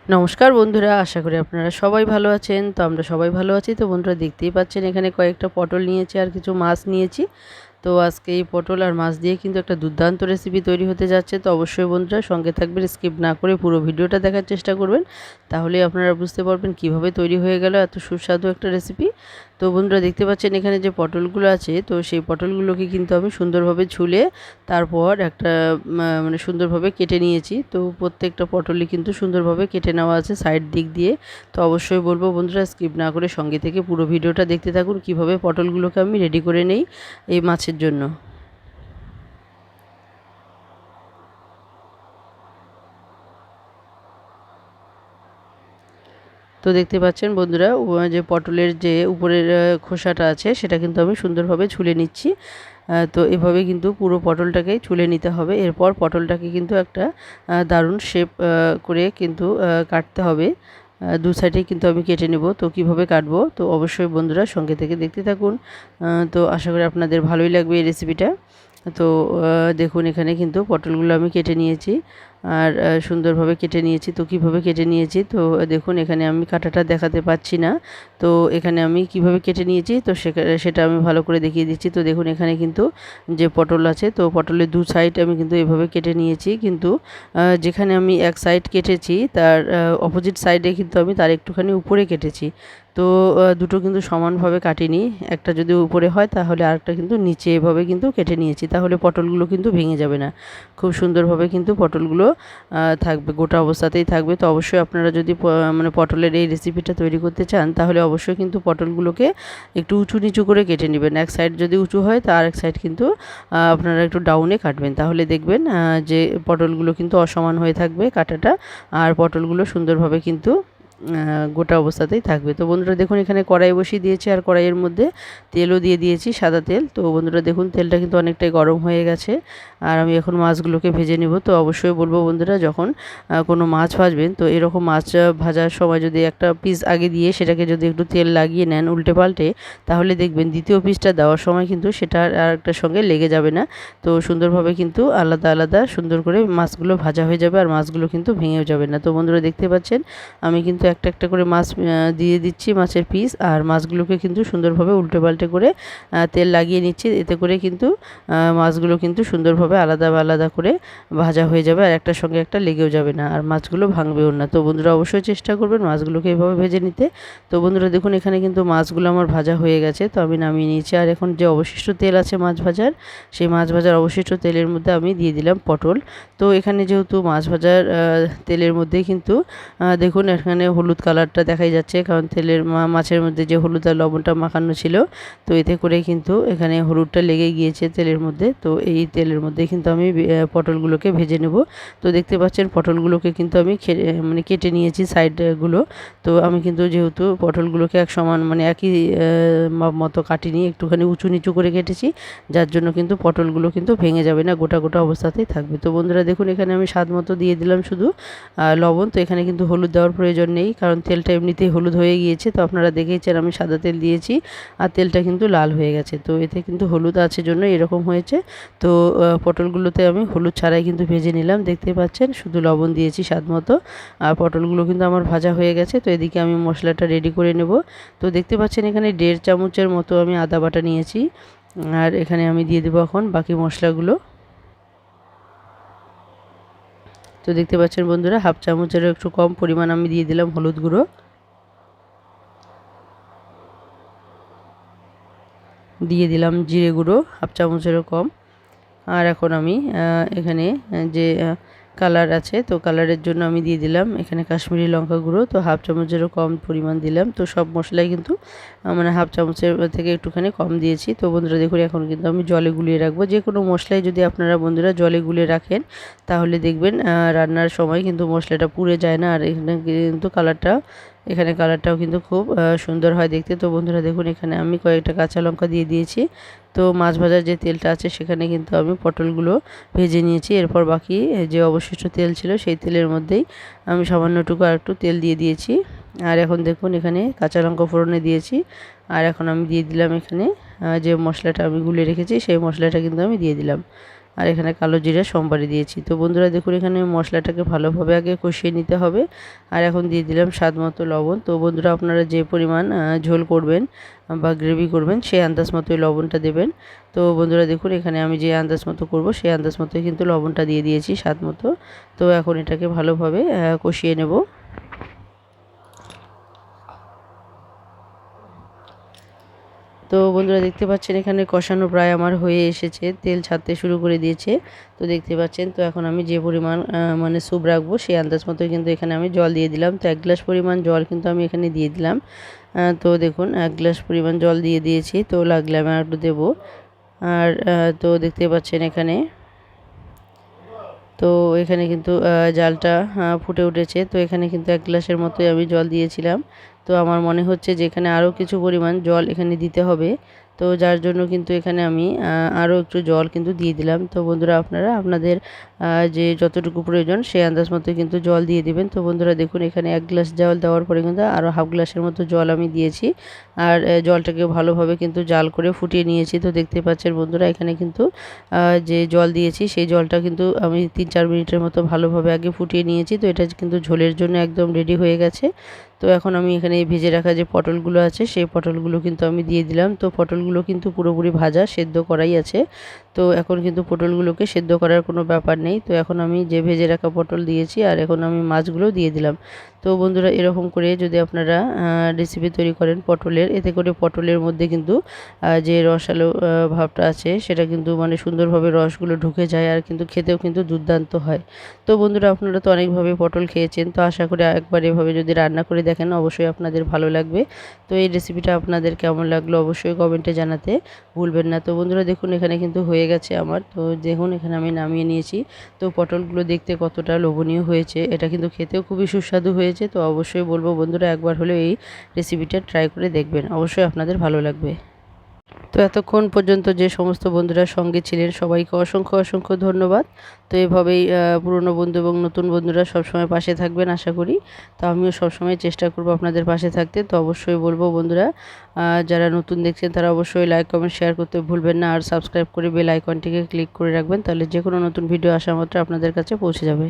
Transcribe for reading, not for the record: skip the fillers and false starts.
নমস্কার বন্ধুরা, আশা করি আপনারা সবাই ভালো আছেন। তো আমরা সবাই ভালো আছি। তো বন্ধুরা দেখতেই পাচ্ছেন এখানে কয়েকটা পটল নিয়েছি আর কিছু মাছ নিয়েছি। তো আজকে এই পটল আর মাছ দিয়ে কিন্তু একটা দুর্দান্ত রেসিপি তৈরি হতে যাচ্ছে। তো অবশ্যই বন্ধুরা সঙ্গে থাকবেন, স্কিপ না করে পুরো ভিডিওটা দেখার চেষ্টা করবেন। তাহলেই আপনারা বুঝতে পারবেন কিভাবে তৈরি হয়ে গেল এত সুস্বাদু একটা রেসিপি। তো বন্ধুরা দেখতে পাচ্ছেন এখানে যে পটলগুলো আছে, তো সেই পটলগুলোকে কিন্তু আমি সুন্দরভাবে ছুলে তারপর একটা মানে সুন্দরভাবে কেটে নিয়েছি। তো প্রত্যেকটা পটলই কিন্তু সুন্দরভাবে কেটে নেওয়া আছে সাইড দিক দিয়ে। তো অবশ্যই বলবো বন্ধুরা স্কিপ না করে সঙ্গে থেকে পুরো ভিডিওটা দেখতে থাকুন কিভাবে পটলগুলোকে আমি রেডি করে নেই এই মাছের জন্য। তো দেখতে পাচ্ছেন বন্ধুরা যে পটলের যে উপরের খোসাটা আছে সেটা কিন্তু আমি সুন্দরভাবে ছুলে নিচ্ছি। তো এভাবে কিন্তু পুরো পটলটাকেই ছুলে নিতে হবে। এরপর পটলটাকে কিন্তু একটা দারুণ শেপ করে কিন্তু কাটতে হবে। দু সাইডে কিন্তু আমি কেটে নেব। তো কিভাবে কাটবো তো অবশ্যই বন্ধুরা সঙ্গে থেকে দেখতে থাকুন। তো আশা করি আপনাদের ভালোই লাগবে এই রেসিপিটা। তো দেখুন এখানে কিন্তু পটলগুলো আমি কেটে নিয়েছি আর সুন্দরভাবে কেটে নিয়েছি। তো কিভাবে কেটে নিয়েছি তো দেখুন এখানে আমি কাঁটাটা দেখাতে পাচ্ছি না। তো এখানে আমি কিভাবে কেটে নিয়েছি তো সেটা আমি ভালো করে দেখিয়ে দিচ্ছি। তো দেখুন এখানে কিন্তু যে পটল আছে তো পটলের দু সাইড আমি কিন্তু এভাবে কেটে নিয়েছি, কিন্তু যেখানে আমি এক সাইড কেটেছি তার অপোজিট সাইডে কিন্তু আমি তার একটুখানি উপরে কেটেছি। তো দুটো কিন্তু সমানভাবে কাটিনি। একটা যদি উপরে হয় তাহলে আরেকটা কিন্তু নিচে এভাবে কিন্তু কেটে নিয়েছি, তাহলে পটলগুলো কিন্তু ভেঙে যাবে না। খুব সুন্দরভাবে কিন্তু পটলগুলো থাকবে, গোটা অবস্থাতেই থাকবে। তো অবশ্যই আপনারা যদি মানে পটলের এই রেসিপিটা তৈরি করতে চান তাহলে অবশ্যই কিন্তু পটলগুলোকে একটু উঁচু নিচু করে কেটে নেবেন। এক সাইড যদি উঁচু হয় তা আরেক সাইড কিন্তু আপনারা একটু ডাউনে কাটবেন, তাহলে দেখবেন যে পটলগুলো কিন্তু অসমান হয়ে থাকবে কাটাটা, আর পটলগুলো সুন্দরভাবে কিন্তু গোটা অবস্থাতেই থাকবে। তো বন্ধুরা দেখুন এখানে কড়াই বসিয়ে দিয়েছি আর কড়াইয়ের মধ্যে তেলও দিয়ে দিয়েছি, সাদা তেল। তো বন্ধুরা দেখুন তেলটা কিন্তু অনেকটাই গরম হয়ে গেছে আর আমি এখন মাছগুলোকে ভেজে নিব। তো অবশ্যই বলবো বন্ধুরা যখন কোনো মাছ ভাজবেন তো এরকম মাছ ভাজার সময় যদি একটা পিস আগে দিয়ে সেটাকে যদি একটু তেল লাগিয়ে নেন উল্টে পাল্টে, তাহলে দেখবেন দ্বিতীয় পিসটা দেওয়ার সময় কিন্তু সেটা আর একটার সঙ্গে লেগে যাবে না। তো সুন্দরভাবে কিন্তু আলাদা আলাদা সুন্দর করে মাছগুলো ভাজা হয়ে যাবে আর মাছগুলো কিন্তু ভেঙেও যাবে না। তো বন্ধুরা দেখতে পাচ্ছেন আমি কিন্তু একটা একটা করে মাছ দিয়ে দিচ্ছি, মাছের পিস, আর মাছগুলোকে কিন্তু সুন্দরভাবে উল্টে পাল্টে করে তেল লাগিয়ে নিচ্ছি। এতে করে কিন্তু মাছগুলো কিন্তু সুন্দরভাবে আলাদা আলাদা করে ভাজা হয়ে যাবে আর একটার সঙ্গে একটা লেগেও যাবে না আর মাছগুলো ভাঙবেও না। তো বন্ধুরা অবশ্যই চেষ্টা করবেন মাছগুলোকে এভাবে ভেজে নিতে। তো বন্ধুরা দেখুন এখানে কিন্তু মাছগুলো আমার ভাজা হয়ে গেছে, তো আমি নামিয়ে নিয়েছি। আর এখন যে অবশিষ্ট তেল আছে মাছ ভাজার, সেই মাছ ভাজার অবশিষ্ট তেলের মধ্যে আমি দিয়ে দিলাম পটল। তো এখানে যেহেতু মাছ ভাজার তেলের মধ্যেই কিন্তু দেখুন এখানে হলুদ কালারটা দেখাই যাচ্ছে, কারণ তেলের মাছের মধ্যে যে হলুদ আর লবণটা মাখানো ছিল, তো এতে করে কিন্তু এখানে হলুদটা লেগে গিয়েছে তেলের মধ্যে। তো এই তেলের মধ্যে কিন্তু আমি পটলগুলোকে ভেজে নেব। তো দেখতে পাচ্ছেন পটলগুলোকে কিন্তু আমি মানে কেটে নিয়েছি সাইডগুলো। তো আমি কিন্তু যেহেতু পটলগুলোকে এক সমান মানে একই মাপ মতো কাটিনি, একটুখানি উঁচু নিচু করে কেটেছি, যার জন্য কিন্তু পটলগুলো কিন্তু ভেঙে যাবে না, গোটা গোটা অবস্থাতেই থাকবে। তো বন্ধুরা দেখুন এখানে আমি স্বাদ মতো দিয়ে দিলাম শুধু লবণ। তো এখানে কিন্তু হলুদ দেওয়ার প্রয়োজন নেই, কারণ তেলটা এমনিতেই হলুদ হয়ে গিয়েছে। তো আপনারা দেখেইছেন আমি সাদা তেল দিয়েছি আর তেলটা কিন্তু লাল হয়ে গেছে। তো এতে কিন্তু হলুদ আছে জন্য এরকম হয়েছে। তো পটলগুলোতে আমি হলুদ ছাড়াই কিন্তু ভেজে নিলাম, দেখতে পাচ্ছেন শুধু লবণ দিয়েছি স্বাদ মতো। আর পটলগুলো কিন্তু আমার ভাজা হয়ে গেছে। তো এদিকে আমি মশলাটা রেডি করে নেব। তো দেখতে পাচ্ছেন এখানে 1.5 চামচের মতো আমি আদা বাটা নিয়েছি আর এখানে আমি দিয়ে দেবো এখন বাকি মশলাগুলো। তো দেখতে পাচ্ছেন বন্ধুরা হাফ চামচেরও একটু কম পরিমাণ আমি দিয়ে দিলাম হলুদ গুঁড়ো, দিয়ে দিলাম জিরে গুঁড়ো হাফ চামচেরও কম। আর এখন আমি এখানে যে কালার আছে তো কালারের জন্য আমি দিয়ে দিলাম এখানে কাশ্মীরি লঙ্কা গুঁড়ো, তো হাফ চামচেরও কম পরিমাণ দিলাম। তো সব মশলাই কিন্তু মানে হাফ চামচের থেকে একটুখানি কম দিয়েছি। তো বন্ধুরা দেখুন এখন কিন্তু আমি জলে গুলিয়ে রাখবো। যে কোনো মশলাই যদি আপনারা বন্ধুরা জলে গুলিয়ে রাখেন তাহলে দেখবেন রান্নার সময় কিন্তু মশলাটা পুড়ে যায় না, আর এখানে কিন্তু কালারটাও কিন্তু খুব সুন্দর হয় দেখতে। তো বন্ধুরা দেখুন এখানে আমি কয়েকটা কাঁচা লঙ্কা দিয়ে দিয়েছি। তো মাছ ভাজার যে তেলটা আছে সেখানে কিন্তু আমি পটলগুলো ভেজে নিয়েছি। এরপর বাকি যে অবশিষ্ট তেল ছিল সেই তেলের মধ্যেই আমি সামান্যটুকু আর একটু তেল দিয়ে দিয়েছি। আর এখন দেখুন এখানে কাঁচা লঙ্কা ফোড়নে দিয়েছি। আর এখন আমি দিয়ে দিলাম এখানে যে মশলাটা আমি গুলে রেখেছি সেই মশলাটা কিন্তু আমি দিয়ে দিলাম। আর এখানে কালো জিরা সোমবারে দিয়েছি। তো বন্ধুরা দেখুন এখানে মশলাটাকে ভালোভাবে আগে কষিয়ে নিতে হবে। আর এখন দিয়ে দিলাম স্বাদ মতো লবণ। তো বন্ধুরা আপনারা যে পরিমাণ ঝোল করবেন বা গ্রেভি করবেন সেই আন্দাজ মতোই লবণটা দেবেন। তো বন্ধুরা দেখুন এখানে আমি যে আন্দাজ মতো করব সেই আন্দাজ মতোই কিন্তু লবণটা দিয়ে দিয়েছি স্বাদ মতো। তো এখন এটাকে ভালোভাবে কষিয়ে নেব। তো বন্ধুরা দেখতে পাচ্ছেন এখানে কষানো প্রায় আমার হয়ে এসেছে, তেল ছাড়তে শুরু করে দিয়েছে। তো দেখতে পাচ্ছেন, তো এখন আমি যে পরিমাণ মানে স্যুপ রাখবো সেই আন্দাজ মতো কিন্তু এখানে আমি জল দিয়ে দিলাম। তো 1 গ্লাস পরিমাণ জল কিন্তু আমি এখানে দিয়ে দিলাম। তো দেখুন 1 গ্লাস পরিমাণ জল দিয়ে দিয়েছি। তো লাগলে আমি আর একটু দেবো। আর তো দেখতে পাচ্ছেন এখানে, তো এখানে কিন্তু জালটা ফুটে উঠেছে। তো এখানে কিন্তু 1 গ্লাসের মতোই আমি জল দিয়েছিলাম। তো আমার মনে হচ্ছে যে এখানে আরও কিছু পরিমাণ জল এখানে দিতে হবে। তো যার জন্য কিন্তু এখানে আমি আরও একটু জল কিন্তু দিয়ে দিলাম। তো বন্ধুরা আপনারা আপনাদের যে যতটুকু প্রয়োজন সেই আন্দাজ মতো কিন্তু জল দিয়ে দিবেন। তো বন্ধুরা দেখুন এখানে 1 গ্লাস জল দেওয়ার পরে কিন্তু আরও হাফ গ্লাসের মতো জল আমি দিয়েছি। আর জলটাকে ভালোভাবে কিন্তু জাল করে ফুটিয়ে নিয়েছি। তো দেখতে পাচ্ছেন বন্ধুরা এখানে কিন্তু যে জল দিয়েছি সেই জলটা কিন্তু আমি 3-4 মিনিটের মতো ভালোভাবে আগে ফুটিয়ে নিয়েছি। তো এটা কিন্তু ঝোলের জন্য একদম রেডি হয়ে গেছে। তো এখন আমি এখানে ভেজে রাখা যে পটলগুলো আছে সেই পটলগুলো কিন্তু আমি দিয়ে দিলাম। তো পটলগুলো কিন্তু পুরোপুরি ভাজা, সেদ্ধ করাই আছে। তো এখন কিন্তু পটলগুলোকে সেদ্ধ করার কোনো ব্যাপার নেই। তো এখন আমি যে ভেজে রাখা পটল দিয়েছি আর এখন আমি মাছগুলো দিয়ে দিলাম। তো বন্ধুরা এরকম করে যদি আপনারা রেসিপি তৈরি করেন পটলের, এতে করে পটলের মধ্যে কিন্তু যে রসালো ভাবটা আছে সেটা কিন্তু মানে সুন্দরভাবে রসগুলো ঢুকে যায় আর কিন্তু খেতেও কিন্তু দুর্দান্ত হয়। তো বন্ধুরা আপনারা তো অনেকভাবে পটল খেয়েছেন, তো আশা করি একবার এভাবে যদি রান্না করে দেখেন অবশ্যই আপনাদের ভালো লাগবে। তো এই রেসিপিটা আপনাদের কেমন লাগলো অবশ্যই কমেন্টে জানাতে ভুলবেন না। তো বন্ধুরা দেখুন এখানে কিন্তু হয়ে গেছে আমার। তো দেখুন এখানে আমি নামিয়ে নিয়েছি। তো পটলগুলো দেখতে কতটা লোভনীয় হয়েছে, এটা কিন্তু খেতেও খুবই সুস্বাদু হয়েছে। তো অবশ্যই বলবো বন্ধুরা একবার হলেও এই রেসিপিটা ট্রাই করে দেখবেন, অবশ্যই আপনাদের ভালো লাগবে। তো এতক্ষণ পর্যন্ত যে সমস্ত বন্ধুরা সঙ্গে ছিলেন সবাইকে অসংখ্য অসংখ্য ধন্যবাদ। তো এভাবেই পুরনো বন্ধু এবং নতুন বন্ধুরা সবসময় পাশে থাকবেন আশা করি। তো আমিও সবসময় চেষ্টা করব আপনাদের পাশে থাকতে। তো অবশ্যই বলবো বন্ধুরা যারা নতুন দেখছেন তারা অবশ্যই লাইক কমেন্ট শেয়ার করতে ভুলবেন না। আর সাবস্ক্রাইব করে বেল আইকনটিকে ক্লিক করে রাখবেন, তাহলে যে কোনো নতুন ভিডিও আসা মাত্র আপনাদের কাছে পৌঁছে যাবে।